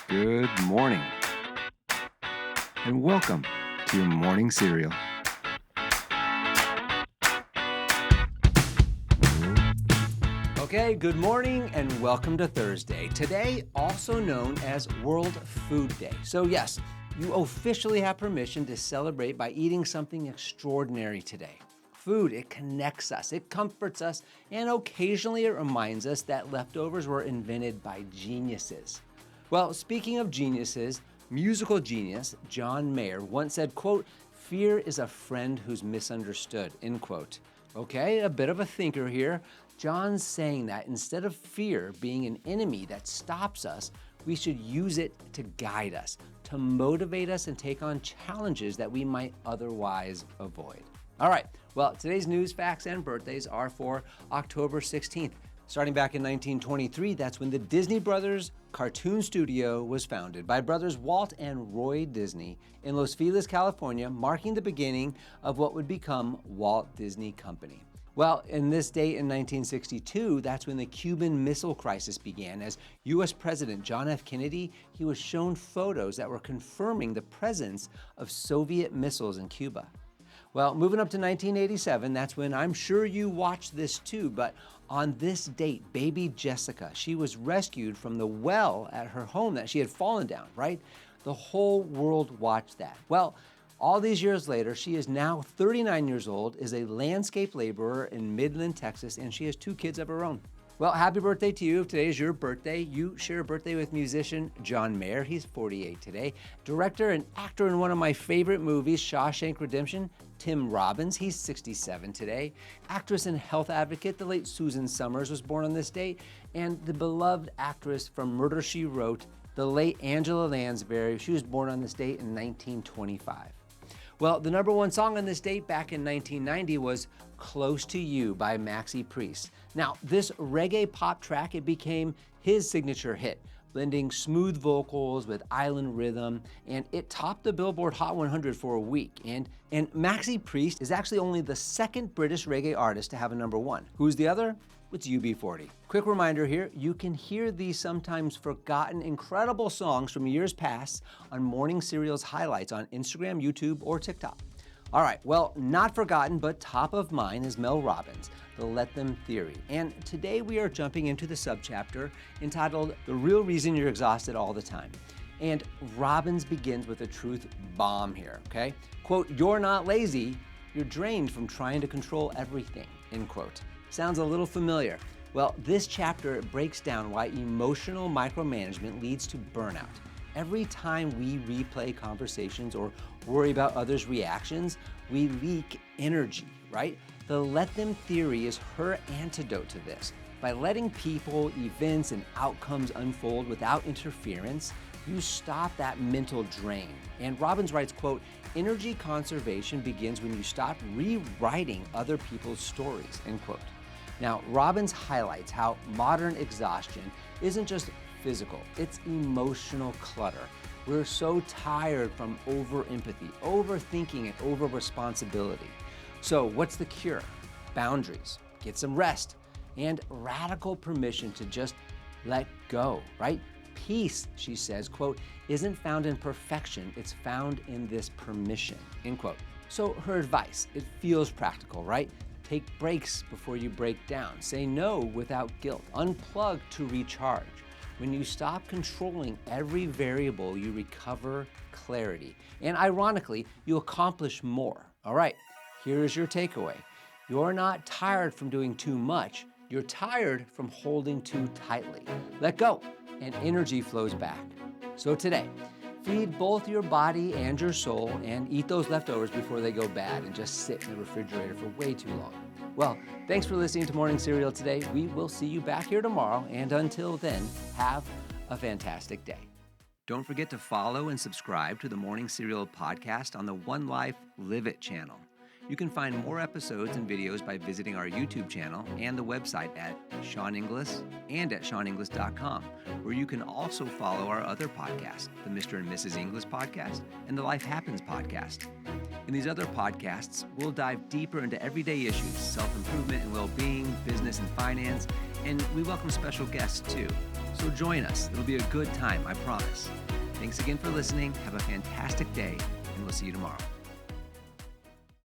Good morning, and welcome to your morning cereal. Okay, good morning and welcome to Thursday. Today, also known as World Food Day. So yes, you officially have permission to celebrate by eating something extraordinary today. Food, it connects us, it comforts us, and occasionally it reminds us that leftovers were invented by geniuses. Well, speaking of geniuses, musical genius John Mayer once said, quote, "Fear is a friend who's misunderstood," end quote. Okay, a bit of a thinker here. John's saying that instead of fear being an enemy that stops us, we should use it to guide us, to motivate us and take on challenges that we might otherwise avoid. All right, well, today's news, facts, and birthdays are for October 16th. Starting back in 1923, that's when the Disney Brothers Cartoon Studio was founded by brothers Walt and Roy Disney in Los Feliz, California, marking the beginning of what would become Walt Disney Company. Well, in this date in 1962, that's when the Cuban Missile Crisis began. As U.S. President John F. Kennedy, he was shown photos that were confirming the presence of Soviet missiles in Cuba. Well, moving up to 1987, that's when I'm sure you watched this too, but on this date, baby Jessica, she was rescued from the well at her home that she had fallen down, right? The whole world watched that. Well, all these years later, she is now 39 years old, is a landscape laborer in Midland, Texas, and she has 2 kids of her own. Well, happy birthday to you. If today is your birthday, you share a birthday with musician John Mayer. He's 48 today. Director and actor in one of my favorite movies, Shawshank Redemption, Tim Robbins. He's 67 today. Actress and health advocate, the late Susan Summers, was born on this date. And the beloved actress from Murder, She Wrote, the late Angela Lansbury, she was born on this date in 1925. Well, the number 1 song on this date back in 1990 was Close to You by Maxi Priest. Now, this reggae pop track, it became his signature hit, blending smooth vocals with island rhythm, and it topped the Billboard Hot 100 for a week. And Maxi Priest is actually only the 2nd British reggae artist to have a number 1. Who's the other? It's UB40. Quick reminder here, you can hear these sometimes forgotten incredible songs from years past on Morning Cereal's highlights on Instagram, YouTube, or TikTok. All right, well, not forgotten, but top of mind is Mel Robbins, the Let Them Theory. And today we are jumping into the subchapter entitled The Real Reason You're Exhausted All the Time. And Robbins begins with a truth bomb here, okay? Quote, "You're not lazy, you're drained from trying to control everything," end quote. Sounds a little familiar. Well, this chapter breaks down why emotional micromanagement leads to burnout. Every time we replay conversations or worry about others' reactions, we leak energy, right? The let them theory is her antidote to this. By letting people, events, and outcomes unfold without interference, you stop that mental drain. And Robbins writes, quote, "Energy conservation begins when you stop rewriting other people's stories," end quote. Now, Robbins highlights how modern exhaustion isn't just physical, it's emotional clutter. We're so tired from over-empathy, overthinking, and over-responsibility. So what's the cure? Boundaries, get some rest, and radical permission to just let go, right? Peace, she says, quote, "isn't found in perfection, it's found in this permission," end quote. So her advice, it feels practical, right? Take breaks before you break down. Say no without guilt. Unplug to recharge. When you stop controlling every variable, you recover clarity. And ironically, you accomplish more. All right, here is your takeaway. You're not tired from doing too much. You're tired from holding too tightly. Let go, and energy flows back. So today, feed both your body and your soul and eat those leftovers before they go bad and just sit in the refrigerator for way too long. Well, thanks for listening to Morning Cereal today. We will see you back here tomorrow, and until then, have a fantastic day. Don't forget to follow and subscribe to the Morning Cereal podcast on the One Life Live It channel. You can find more episodes and videos by visiting our YouTube channel and the website at Sean Inglis and at SeanInglis.com, where you can also follow our other podcasts, the Mr. and Mrs. Inglis podcast and the Life Happens podcast. In these other podcasts, we'll dive deeper into everyday issues, self-improvement and well-being, business and finance, and we welcome special guests too. So join us. It'll be a good time, I promise. Thanks again for listening. Have a fantastic day, and we'll see you tomorrow.